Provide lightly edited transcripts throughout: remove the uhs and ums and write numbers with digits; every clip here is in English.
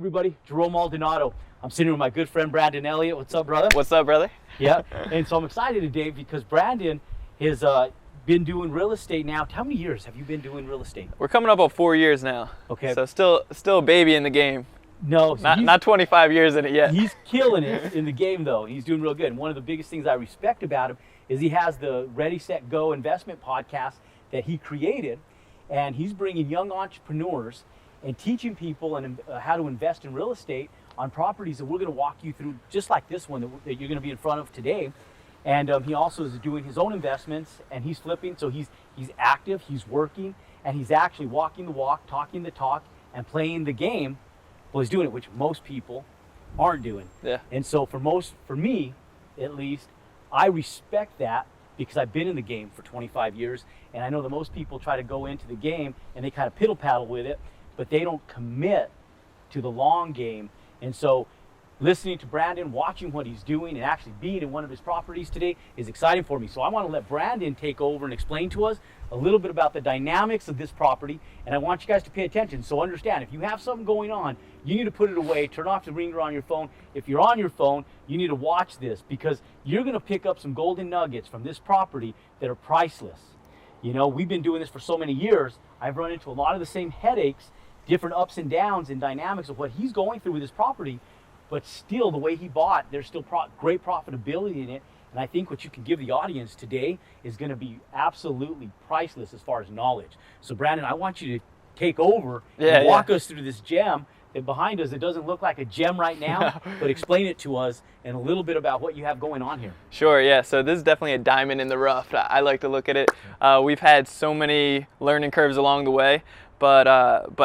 everybody? Jerome Maldonado. I'm sitting with my good friend Brandon Elliott. What's up, brother? What's up, brother? Yeah, and so I'm excited today because Brandon has been doing real estate now. How many years have you been doing real estate? We're coming up on 4 years now. Okay. So still a baby in the game. No, so not 25 years in it yet. He's killing it in the game, though. He's doing real good. And one of the biggest things I respect about him is he has the Ready, Set, Go investment podcast that he created, and he's bringing young entrepreneurs and teaching people and how to invest in real estate on properties that we're going to walk you through, just like this one that you're going to be in front of today. And he also is doing his own investments, and he's flipping. So he's active, he's working, and he's actually walking the walk, talking the talk, and playing the game. Well, he's doing it, which most people aren't doing. Yeah. And so for me, at least, I respect that because I've been in the game for 25 years, and I know that most people try to go into the game and they kind of piddle paddle with it, but they don't commit to the long game. And so listening to Brandon, watching what he's doing, and actually being in one of his properties today is exciting for me. So I want to let Brandon take over and explain to us a little bit about the dynamics of this property, and I want you guys to pay attention. So understand, if you have something going on, you need to put it away, turn off the ringer on your phone. If you're on your phone, you need to watch this because you're going to pick up some golden nuggets from this property that are priceless. You know, we've been doing this for so many years. I've run into a lot of the same headaches, different ups and downs and dynamics of what he's going through with his property, but still the way he bought, there's still great profitability in it. And I think what you can give the audience today is going to be absolutely priceless as far as knowledge. So Brandon, I want you to take over and walk us through this gem that behind us. It doesn't look like a gem right now, but explain it to us and a little bit about what you have going on here. Sure, yeah. So this is definitely a diamond in the rough. I like to look at it. We've had so many learning curves along the way, but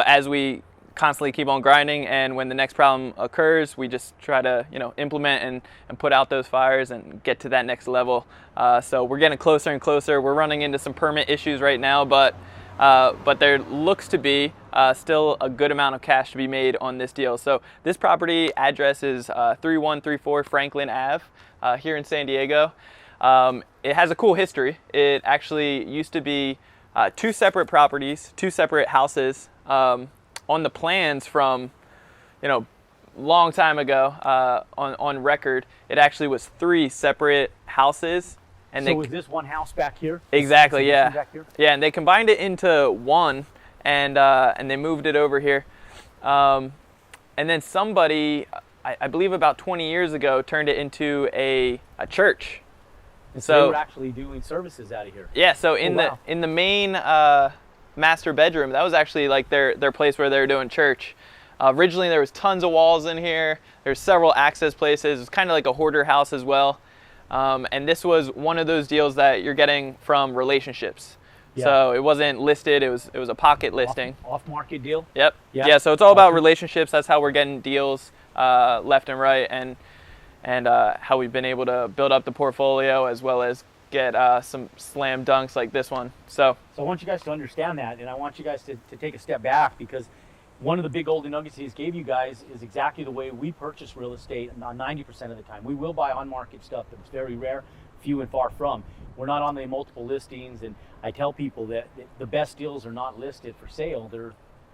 as we constantly keep on grinding, and when the next problem occurs, we just try to implement and put out those fires and get to that next level. So we're getting closer and closer. We're running into some permit issues right now, but there looks to be still a good amount of cash to be made on this deal. So this property address is 3134 Franklin Ave here in San Diego. It has a cool history. It actually used to be two separate properties, two separate houses. On the plans from, long time ago, on record, it actually was three separate houses. And so was this one house back here? Exactly, yeah. Back here? Yeah, and they combined it into one, and they moved it over here. And then somebody, I believe about 20 years ago, turned it into a church. And so they were actually doing services out of here. Yeah, so in the main master bedroom, that was actually like their place where they were doing church. Originally there was tons of walls in here. There's several access places. It's kind of like a hoarder house as well. And this was one of those deals that you're getting from relationships. Yeah. So it wasn't listed. It was a pocket listing. Off market deal. Yep. Yeah. So it's all about relationships. That's how we're getting deals left and right, and how we've been able to build up the portfolio as well as get some slam dunks like this one. So I want you guys to understand that, and I want you guys to take a step back, because one of the big golden nuggets he gave you guys is exactly the way we purchase real estate 90% of the time. We will buy on-market stuff, but it's very rare, few and far from. We're not on the multiple listings, and I tell people that the best deals are not listed for sale.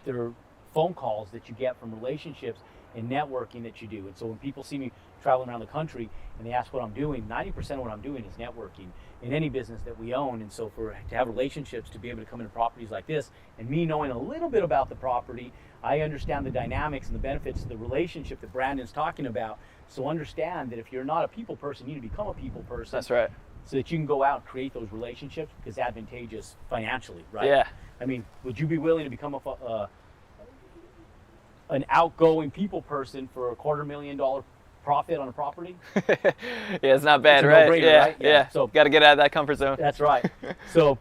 They're phone calls that you get from relationships and networking that you do. And so when people see me traveling around the country and they ask what I'm doing, 90% of what I'm doing is networking in any business that we own. And so to have relationships, to be able to come into properties like this, and me knowing a little bit about the property, I understand the dynamics and the benefits of the relationship that Brandon's talking about. So understand that if you're not a people person, you need to become a people person. That's right. So that you can go out and create those relationships, because it's advantageous financially, right? Yeah. I mean, would you be willing to become an outgoing people person for $250,000 profit on a property? Yeah, it's not bad, it's a right? no-brainer, right? Yeah. So got to get out of that comfort zone. That's right. So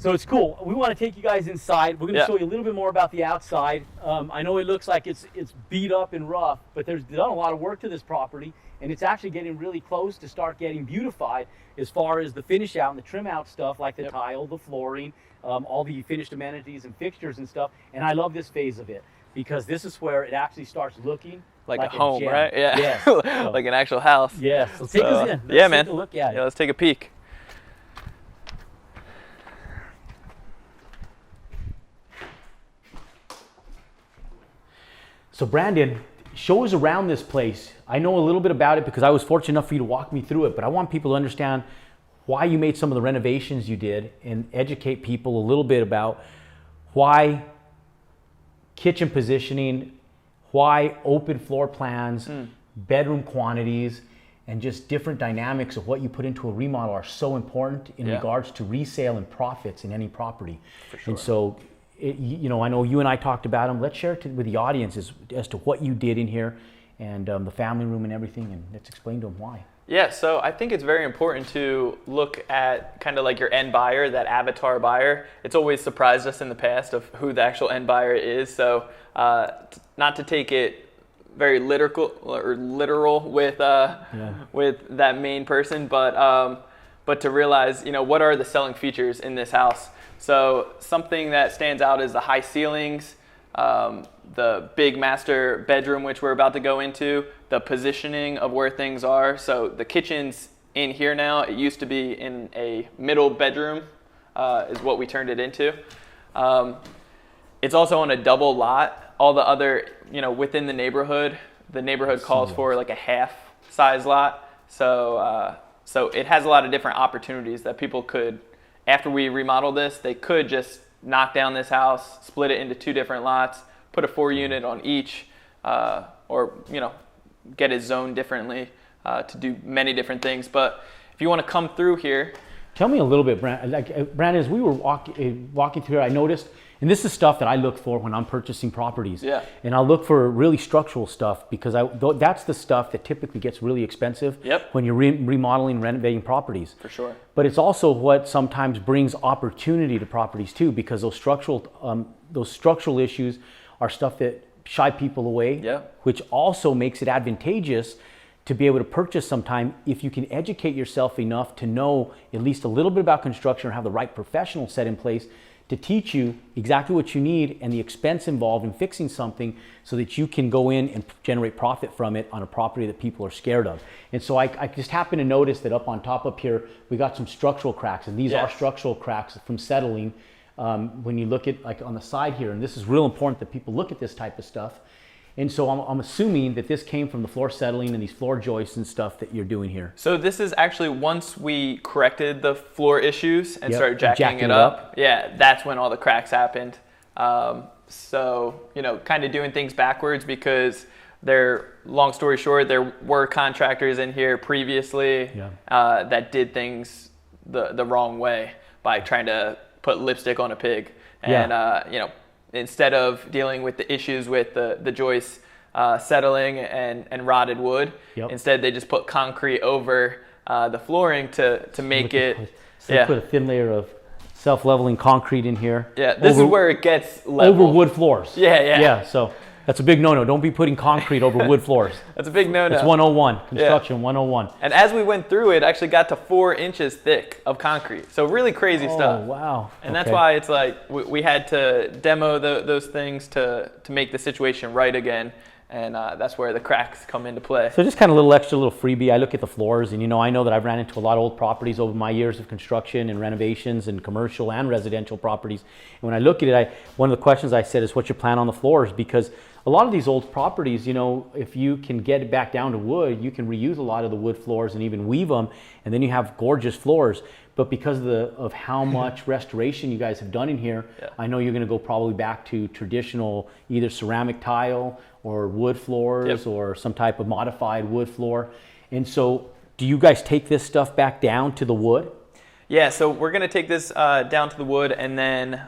it's cool. We want to take you guys inside. We're going to show you a little bit more about the outside. I know it looks like it's beat up and rough, but there's done a lot of work to this property, and it's actually getting really close to start getting beautified as far as the finish out and the trim out stuff, like the tile, the flooring, all the finished amenities and fixtures and stuff. And I love this phase of it, because this is where it actually starts looking like a home, gem. Right? Yeah. Yes. Like an actual house. Yeah. So take us in. Let's take a look at it. Yeah, let's take a peek. So So Brandon, show us around this place. I know a little bit about it because I was fortunate enough for you to walk me through it, but I want people to understand why you made some of the renovations you did and educate people a little bit about why kitchen positioning, why open floor plans, bedroom quantities, and just different dynamics of what you put into a remodel are so important in regards to resale and profits in any property. For sure. And so, you know, I know you and I talked about them. Let's share it with the audience as to what you did in here and the family room and everything, and let's explain to them why. Yeah, so I think it's very important to look at kind of like your end buyer, that avatar buyer. It's always surprised us in the past of who the actual end buyer is. So not to take it very literal with that main person, but to realize, you know, what are the selling features in this house. So something that stands out is the high ceilings, the big master bedroom, which we're about to go into, the positioning of where things are. So the kitchen's in here now. It used to be in a middle bedroom, is what we turned it into. It's also on a double lot. All the other, you know, within the neighborhood calls for like a half size lot. So it has a lot of different opportunities that people could, after we remodel this, they could just knock down this house, split it into 2 different lots, put a 4-unit on each, or, you know, get it zoned differently to do many different things. But if you want to come through here. Tell me a little bit, Brandon, as we were walking through here, I noticed, and this is stuff that I look for when I'm purchasing properties. Yeah. And I'll look for really structural stuff because that's the stuff that typically gets really expensive when you're remodeling, renovating properties. For sure. But it's also what sometimes brings opportunity to properties too, because those structural issues are stuff that shy people away, which also makes it advantageous to be able to purchase sometime if you can educate yourself enough to know at least a little bit about construction or have the right professional set in place to teach you exactly what you need and the expense involved in fixing something so that you can go in and generate profit from it on a property that people are scared of. And so I just happen to notice that up top up here, we got some structural cracks, and these are structural cracks from settling. When you look at like on the side here, and this is real important that people look at this type of stuff. And so I'm assuming that this came from the floor settling and these floor joists and stuff that you're doing here. So this is actually once we corrected the floor issues and started jacking it up. Yeah, that's when all the cracks happened. So, you know, kind of doing things backwards because long story short, there were contractors in here previously that did things the wrong way by trying to put lipstick on a pig. And, you know, instead of dealing with the issues with the joists settling and rotted wood, instead they just put concrete over the flooring to make it. So they put a thin layer of self-leveling concrete in here. Yeah, this is where it gets level. Over wood floors. Yeah, so that's a big no-no. Don't be putting concrete over wood floors. That's a big no-no. It's 101, construction 101. And as we went through it actually got to 4 inches thick of concrete. So really crazy stuff. Oh, wow. And that's why it's like we had to demo those things to make the situation right again. And that's where the cracks come into play. So just kind of a little freebie. I look at the floors, and I know that I've ran into a lot of old properties over my years of construction and renovations and commercial and residential properties. And when I look at it, one of the questions I said is, what's your plan on the floors? Because a lot of these old properties, if you can get it back down to wood, you can reuse a lot of the wood floors and even weave them, and then you have gorgeous floors. But because of how much restoration you guys have done in here, I know you're going to go probably back to traditional either ceramic tile or wood floors or some type of modified wood floor. And so do you guys take this stuff back down to the wood? Yeah, so we're going to take this down to the wood and then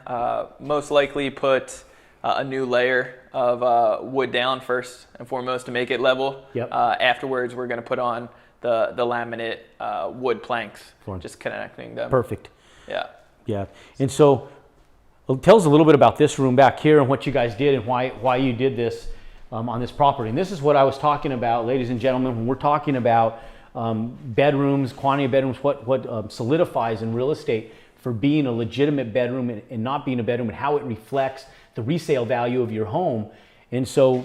most likely put a new layer of wood down first and foremost to make it level. Afterwards, we're going to put on the laminate wood planks, just connecting them. Perfect. Yeah. And so tell us a little bit about this room back here and what you guys did and why you did this on this property. And this is what I was talking about, ladies and gentlemen, when we're talking about bedrooms, quantity of bedrooms, what solidifies in real estate for being a legitimate bedroom and not being a bedroom, and how it reflects the resale value of your home. And so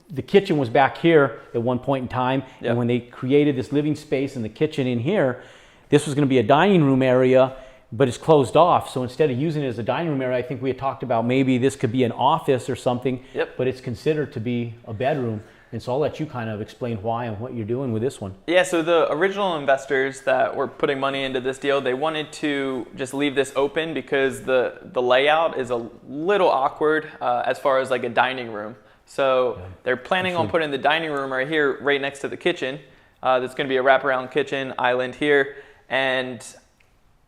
the kitchen was back here at one point in time, and when they created this living space in the kitchen in here, this was going to be a dining room area but it's closed off. So instead of using it as a dining room area, I think we had talked about maybe this could be an office or something, Yep. but it's considered to be a bedroom. And so I'll let you kind of explain why and what you're doing with this one. Yeah, so the original investors that were putting money into this deal, they wanted to just leave this open because the layout is a little awkward as far as like a dining room. So they're planning on putting the dining room right here, right next to the kitchen. That's going to be a wraparound kitchen island here. And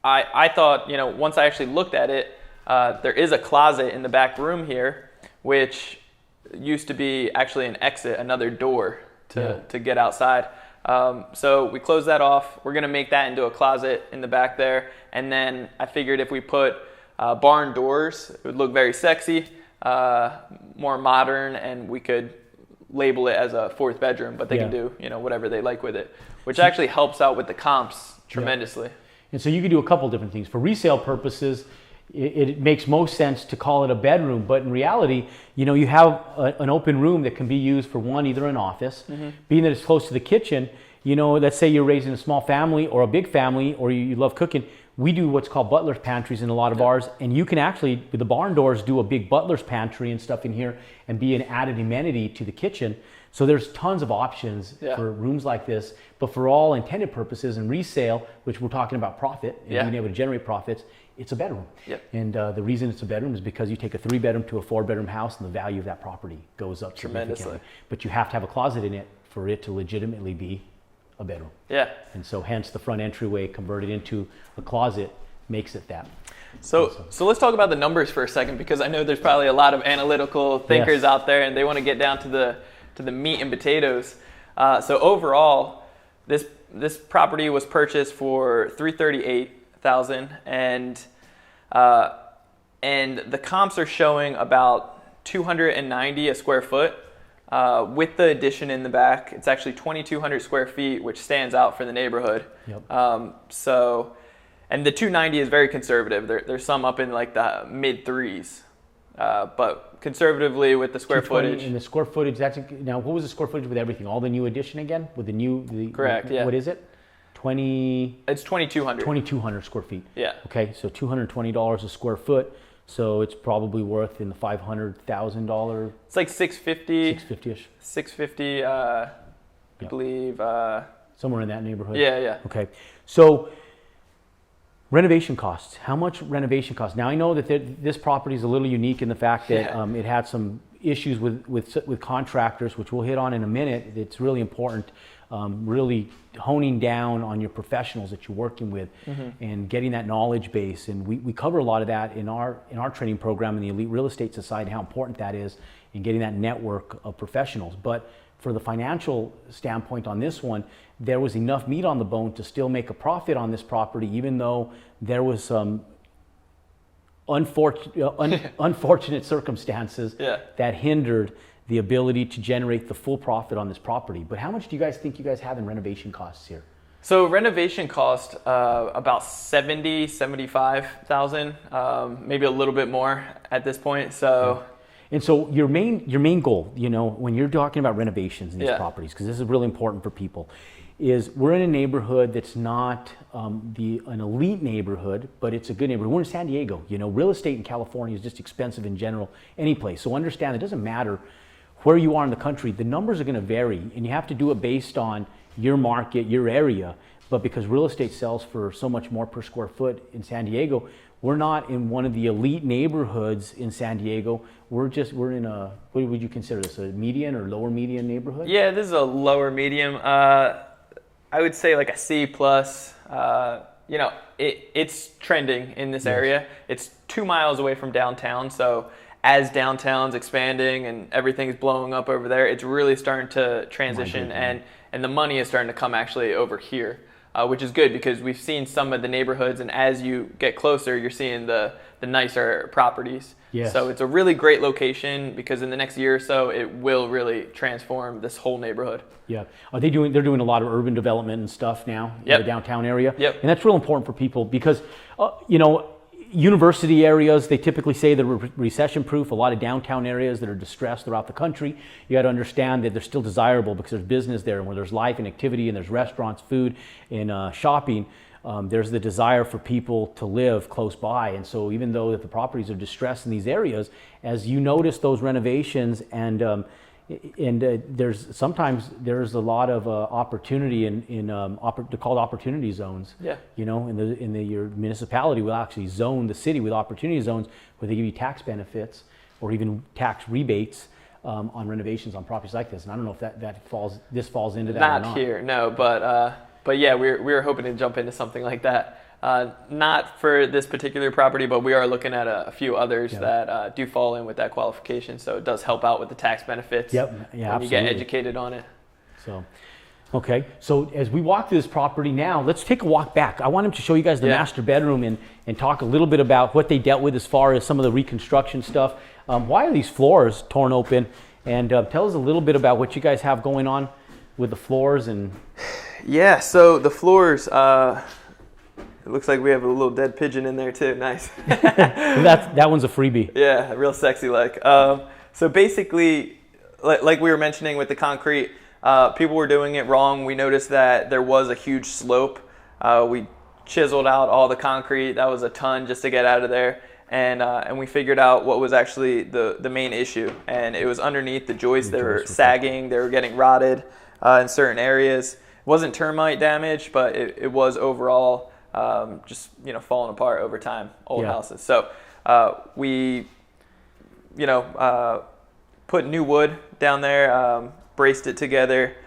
I thought, you know, once I actually looked at it, there is a closet in the back room here, which used to be actually an exit, another door to get outside. So we closed that off. We're going to make that into a closet in the back there. And then I figured if we put barn doors, it would look very sexy, more modern, and we could label it as a fourth bedroom, but they can do, you know, whatever they like with it, which actually helps out with the comps tremendously. And so you could do a couple different things. For resale purposes, it makes most sense to call it a bedroom, but in reality, you know, you have an open room that can be used for one, either an office, being that it's close to the kitchen. You know, let's say you're raising a small family or a big family, or you love cooking. We do what's called butler's pantries in a lot of ours, and you can actually, with the barn doors, do a big butler's pantry and stuff in here and be an added amenity to the kitchen. So there's tons of options for rooms like this, but for all intended purposes and resale, which we're talking about profit and being able to generate profits, it's a bedroom. And the reason it's a bedroom is because you take a 3-bedroom to a 4-bedroom house and the value of that property goes up tremendously. But you have to have a closet in it for it to legitimately be a bedroom. And so hence the front entryway converted into a closet makes it that. So let's talk about the numbers for a second, because I know there's probably a lot of analytical thinkers out there and they want to get down to the meat and potatoes. So overall, this property was purchased for $338,000, and the comps are showing about $290 a square foot. With the addition in the back, it's actually 2,200 square feet, which stands out for the neighborhood. And the 290 is very conservative. There's some up in like the mid threes, but conservatively with the square footage. And the square footage, now what was the square footage with everything? All the new addition again? With the new, correct, what is it? It's 2,200. 2,200 square feet. Yeah. Okay, so $220 a square foot. So it's probably worth in the $500,000. It's like 650. 650-ish. 650, I believe. Somewhere in that neighborhood. Yeah. Okay, so renovation costs. How much renovation costs? Now I know that this property is a little unique in the fact that it had some issues with contractors, which we'll hit on in a minute. It's really important. Really honing down on your professionals that you're working with and getting that knowledge base. And we cover a lot of that in our training program in the Elite Real Estate Society, how important that is in getting that network of professionals. But for the financial standpoint on this one, there was enough meat on the bone to still make a profit on this property, even though there was some unfortunate circumstances that hindered the ability to generate the full profit on this property. But how much do you guys think you guys have in renovation costs here? So renovation cost about $75,000, maybe a little bit more at this point. So, and so your main goal, you know, when you're talking about renovations in these properties, because this is really important for people, is we're in a neighborhood that's not an elite neighborhood, but it's a good neighborhood. We're in San Diego. You know, real estate in California is just expensive in general, any place. So understand it doesn't matter where you are in the country, the numbers are going to vary, and you have to do it based on your market, your area. But because real estate sells for so much more per square foot in San Diego, we're not in one of the elite neighborhoods in San Diego. We're in a, what would you consider this, a median or lower median neighborhood? Yeah, this is a lower medium. I would say like a C plus. You know, it's trending in this area. It's 2 miles away from downtown, so as downtown's expanding and everything's blowing up over there, it's really starting to transition, and the money is starting to come actually over here, which is good because we've seen some of the neighborhoods, and as you get closer, you're seeing the nicer properties. So it's a really great location because in the next year or so, it will really transform this whole neighborhood. They're doing a lot of urban development and stuff now in the downtown area. And that's real important for people because, you know, university areas, they typically say they're recession proof. A lot of downtown areas that are distressed throughout the country, you got to understand that they're still desirable because there's business there, and where there's life and activity and there's restaurants, food, and shopping. there's the desire for people to live close by. And so even though that the properties are distressed in these areas, as you notice those renovations there's sometimes there's a lot of opportunity they're called opportunity zones. Yeah. You know, your municipality will actually zone the city with opportunity zones where they give you tax benefits or even tax rebates on renovations on properties like this. And I don't know if this falls into that or not. Not here, no. But yeah, we were hoping to jump into something like that. Not for this particular property, but we are looking at a few others that do fall in with that qualification. So it does help out with the tax benefits. Yep. Yeah, when absolutely. you get educated on it. So, okay. So as we walk through this property now, let's take a walk back. I want him to show you guys the master bedroom and talk a little bit about what they dealt with as far as some of the reconstruction stuff. Why are these floors torn open? And tell us a little bit about what you guys have going on with the floors and. Yeah. So the floors. It looks like we have a little dead pigeon in there too. Nice. That one's a freebie. Yeah, real sexy like. So basically, like we were mentioning with the concrete, people were doing it wrong. We noticed that there was a huge slope. We chiseled out all the concrete. That was a ton just to get out of there. And we figured out what was actually the main issue. And it was underneath the joists. They were sagging. They were getting rotted in certain areas. It wasn't termite damage, but it was overall just falling apart over time, old houses. So we put new wood down there, braced it together,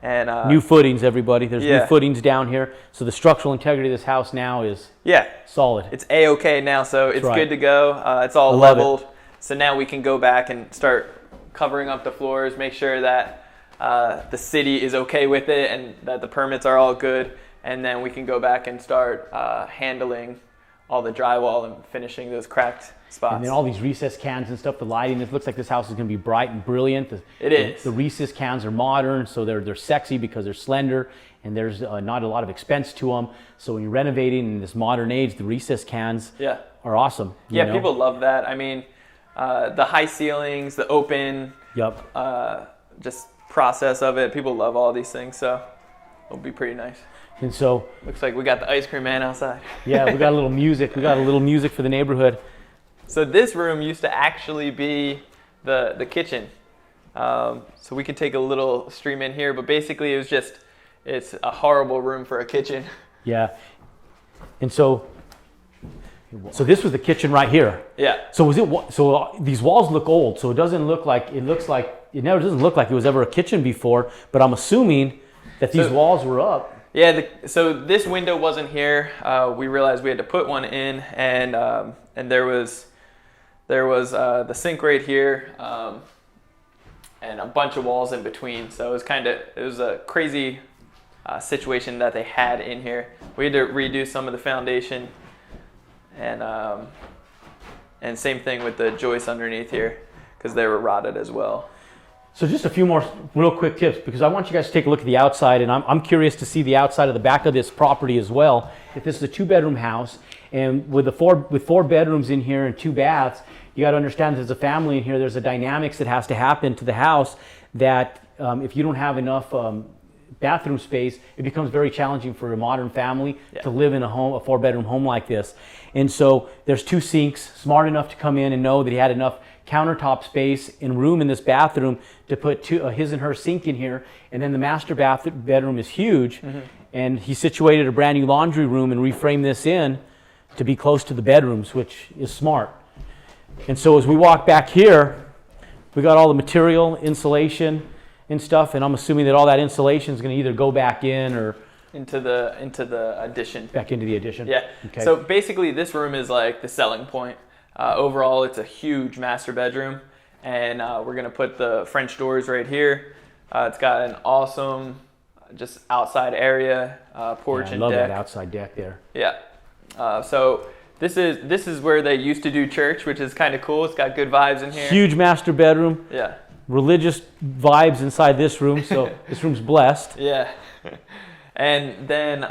and new footings, everybody. There's new footings down here, so the structural integrity of this house now is solid. It's a-okay now, so it's good to go. It's all leveled, so now we can go back and start covering up the floors, make sure that the city is okay with it and that the permits are all good. And then we can go back and start handling all the drywall and finishing those cracked spots. And then all these recessed cans and stuff, the lighting, it looks like this house is going to be bright and brilliant. It is. The recessed cans are modern, so they're sexy because they're slender and there's not a lot of expense to them. So when you're renovating in this modern age, the recessed cans are awesome. Yeah, people love that. I mean, the high ceilings, the open just process of it, people love all these things, so it'll be pretty nice. And so looks like we got the ice cream man outside. Yeah, we got a little music. We got a little music for the neighborhood. So this room used to actually be the kitchen. So we could take a little stream in here, but basically it's a horrible room for a kitchen. Yeah. And so this was the kitchen right here. Yeah. So these walls look old, so it doesn't look like it never doesn't look like it was ever a kitchen before, but I'm assuming that these walls were up. Yeah, so this window wasn't here. We realized we had to put one in, and there was the sink right here, and a bunch of walls in between. So it was a crazy situation that they had in here. We had to redo some of the foundation, and same thing with the joists underneath here because they were rotted as well. So just a few more real quick tips, because I want you guys to take a look at the outside, and I'm curious to see the outside of the back of this property as well. If this is a 2-bedroom house, and with four bedrooms in here and 2 baths, you got to understand there's a family in here. There's a dynamics that has to happen to the house that if you don't have enough bathroom space, it becomes very challenging for a modern family to live in a 4-bedroom home like this. And so there's 2 sinks, smart enough to come in and know that he had enough countertop space and room in this bathroom to put his and her sink in here. And then the master bedroom is huge. Mm-hmm. And he situated a brand new laundry room and reframed this in to be close to the bedrooms, which is smart. And so as we walk back here, we got all the material, insulation and stuff, and I'm assuming that all that insulation is going to either go back in or into the addition. Back into the addition. Yeah. Okay. So basically this room is like the selling point. Overall, it's a huge master bedroom, and we're going to put the French doors right here. It's got an awesome just outside area, porch and deck. I love that outside deck there. Yeah. So this is where they used to do church, which is kind of cool. It's got good vibes in here. Huge master bedroom. Yeah. Religious vibes inside this room, so this room's blessed. Yeah. And then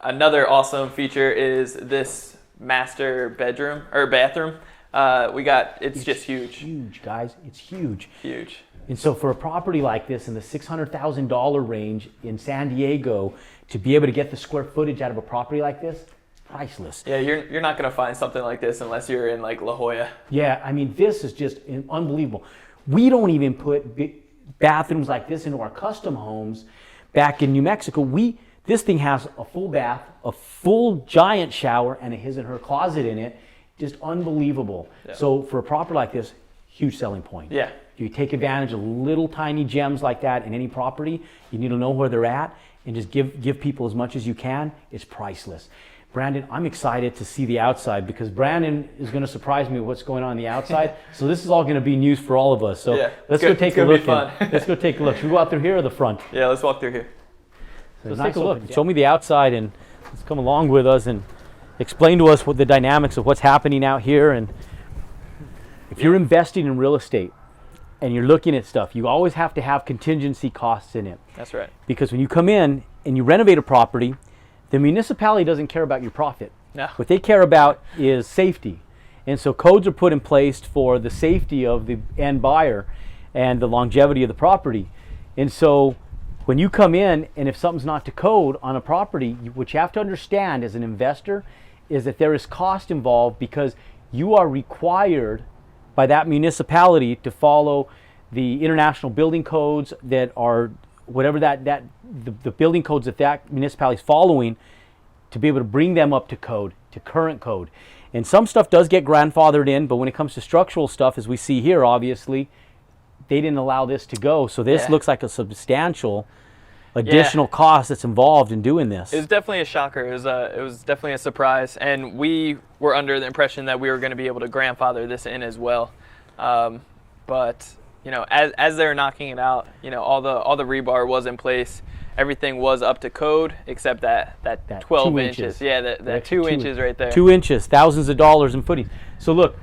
another awesome feature is this master bedroom or bathroom. It's just huge. Huge, guys. It's huge. Huge. And so for a property like this in the $600,000 range in San Diego, to be able to get the square footage out of a property like this, priceless. Yeah, you're not gonna find something like this unless you're in like La Jolla. Yeah, I mean, this is just unbelievable. We don't even put bathrooms like this into our custom homes back in New Mexico. This thing has a full bath, a full giant shower, and a his and her closet in it. Just unbelievable. Yeah. So for a property like this, huge selling point. Yeah. You take advantage of little tiny gems like that in any property. You need to know where they're at and just give people as much as you can. It's priceless. Brandon, I'm excited to see the outside because Brandon is going to surprise me with what's going on the outside. So this is all going to be news for all of us. So let's go take a look. Let's go take a look. Should we go out through here or the front? Yeah, let's walk through here. So let's take a look. Show me the outside and let's come along with us and explain to us what the dynamics of what's happening out here. And if you're investing in real estate and you're looking at stuff, you always have to have contingency costs in it. That's right. Because when you come in and you renovate a property, the municipality doesn't care about your profit. No. What they care about is safety. And so codes are put in place for the safety of the end buyer and the longevity of the property. And so when you come in and if something's not to code on a property, what you have to understand as an investor is that there is cost involved because you are required by that municipality to follow the international building codes that are whatever the building codes that municipality is following to be able to bring them up to code, to current code. And some stuff does get grandfathered in, but when it comes to structural stuff, as we see here, obviously, they didn't allow this to go. So this looks like a substantial additional cost that's involved in doing this. It was definitely a shocker. It was definitely a surprise. And we were under the impression that we were going to be able to grandfather this in as well. But you know, as they're knocking it out, you know, all the rebar was in place. Everything was up to code except that 12 inches. Yeah, that 2 inches right there. 2 inches, thousands of dollars in footings. So look,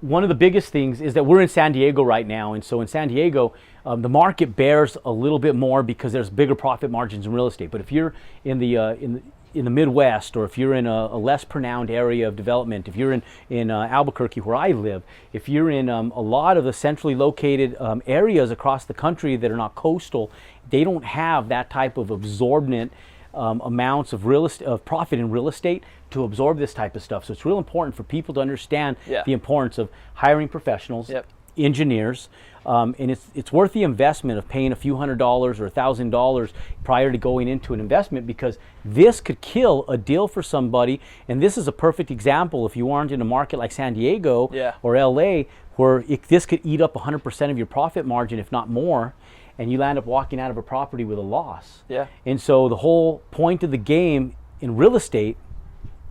one of the biggest things is that we're in San Diego right now, and so in San Diego, the market bears a little bit more because there's bigger profit margins in real estate. But if you're in the Midwest, or if you're in a less pronounced area of development, if you're in Albuquerque where I live, if you're in a lot of the centrally located areas across the country that are not coastal, they don't have that type of absorbent amounts of profit in real estate to absorb this type of stuff. So it's real important for people to understand the importance of hiring professionals, engineers, and it's worth the investment of paying a few $100s or $1,000 prior to going into an investment, because this could kill a deal for somebody. And this is a perfect example if you aren't in a market like San Diego or LA, where this could eat up 100% of your profit margin, if not more, and you land up walking out of a property with a loss. And so the whole point of the game in real estate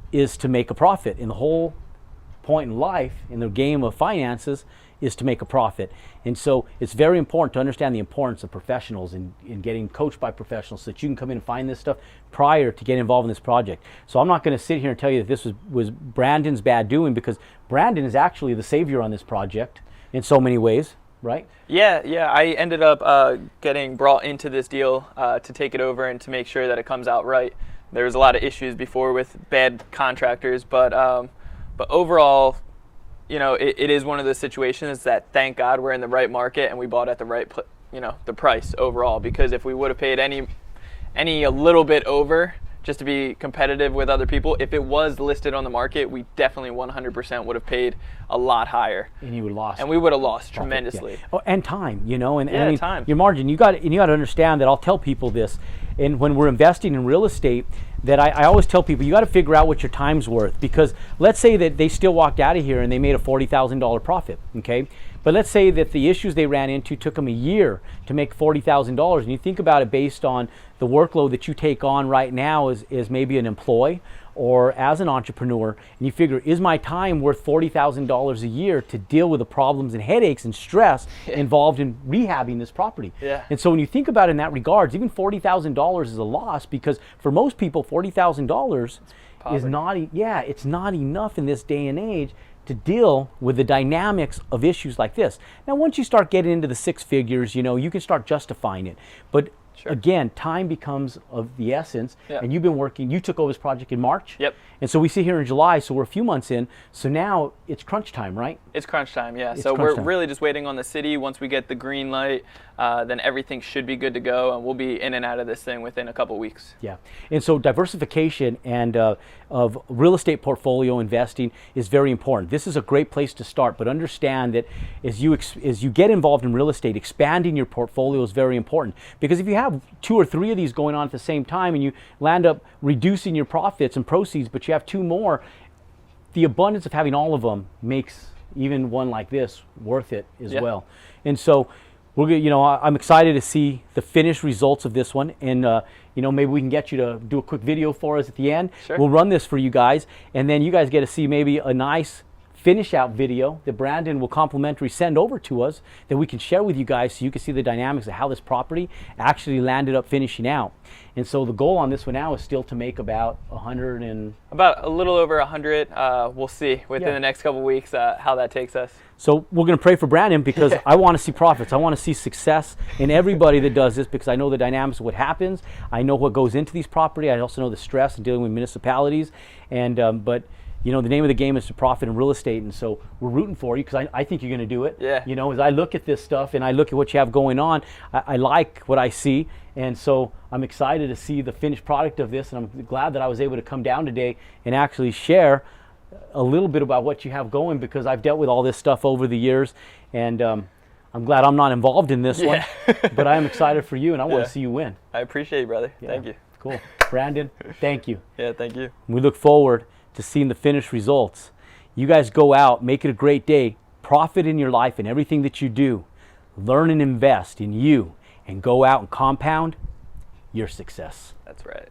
is to make a profit, and the whole point in life, in the game of finances, is to make a profit. And so it's very important to understand the importance of professionals and getting coached by professionals so that you can come in and find this stuff prior to getting involved in this project. So I'm not going to sit here and tell you that this was Brandon's bad doing, because Brandon is actually the savior on this project in so many ways, right? Yeah, I ended up getting brought into this deal to take it over and to make sure that it comes out right. There was a lot of issues before with bad contractors, but overall, you know, it is one of those situations that, thank God, we're in the right market and we bought at the right, the price overall. Because if we would have paid any a little bit over just to be competitive with other people, if it was listed on the market, we definitely 100% would have paid a lot higher. And you would have lost. And we would have lost tremendously. Oh, and time, and I mean, time. Your margin. You got to understand that. I'll tell people this, and when we're investing in real estate, that I always tell people, you got to figure out what your time's worth. Because let's say that they still walked out of here and they made a $40,000 profit, okay? But let's say that the issues they ran into took them a year to make $40,000, and you think about it based on the workload that you take on right now as maybe an employee or as an entrepreneur, and you figure, is my time worth $40,000 a year to deal with the problems and headaches and stress involved in rehabbing this property? And so when you think about it in that regards, even $40,000 is a loss, because for most people, $40,000 is not, it's not enough in this day and age to deal with the dynamics of issues like this. Now, once you start getting into the six figures, you can start justifying it. But Sure. again, time becomes of the essence. Yeah. And you've been working, you took over this project in March. Yep. And so we see here in July, so we're a few months in. So now it's crunch time, right? It's crunch time, yeah. It's So crunch we're time. really just waiting on the city. Once we get the green light, then everything should be good to go, and we'll be in and out of this thing within a couple weeks. Yeah, and so diversification and of real estate portfolio investing is very important. This is a great place to start, but understand that as you get involved in real estate, expanding your portfolio is very important, because if you have 2 or 3 of these going on at the same time and you land up reducing your profits and proceeds, but you have 2 more, the abundance of having all of them makes even one like this worth it as well. And so I'm excited to see the finished results of this one, and maybe we can get you to do a quick video for us at the end. Sure. We'll run this for you guys, and then you guys get to see maybe a nice finish out video that Brandon will complimentary send over to us that we can share with you guys, so you can see the dynamics of how this property actually landed up finishing out. And so the goal on this one now is still to make about about a little over 100. We'll see within the next couple weeks how that takes us. So we're going to pray for Brandon, because I want to see profits. I want to see success in everybody that does this, because I know the dynamics of what happens. I know what goes into these property. I also know the stress in dealing with municipalities. And but the name of the game is to profit in real estate, and so we're rooting for you, because I think you're going to do it. Yeah. As I look at this stuff and I look at what you have going on, I like what I see, and so I'm excited to see the finished product of this, and I'm glad that I was able to come down today and actually share a little bit about what you have going, because I've dealt with all this stuff over the years, and I'm glad I'm not involved in this one, but I am excited for you, and I want to see you win. I appreciate you, brother. Thank you. Cool. Brandon, thank you. Yeah, thank you. We look forward to seeing the finished results. You guys go out, make it a great day, profit in your life and everything that you do, learn and invest in you, and go out and compound your success. That's right.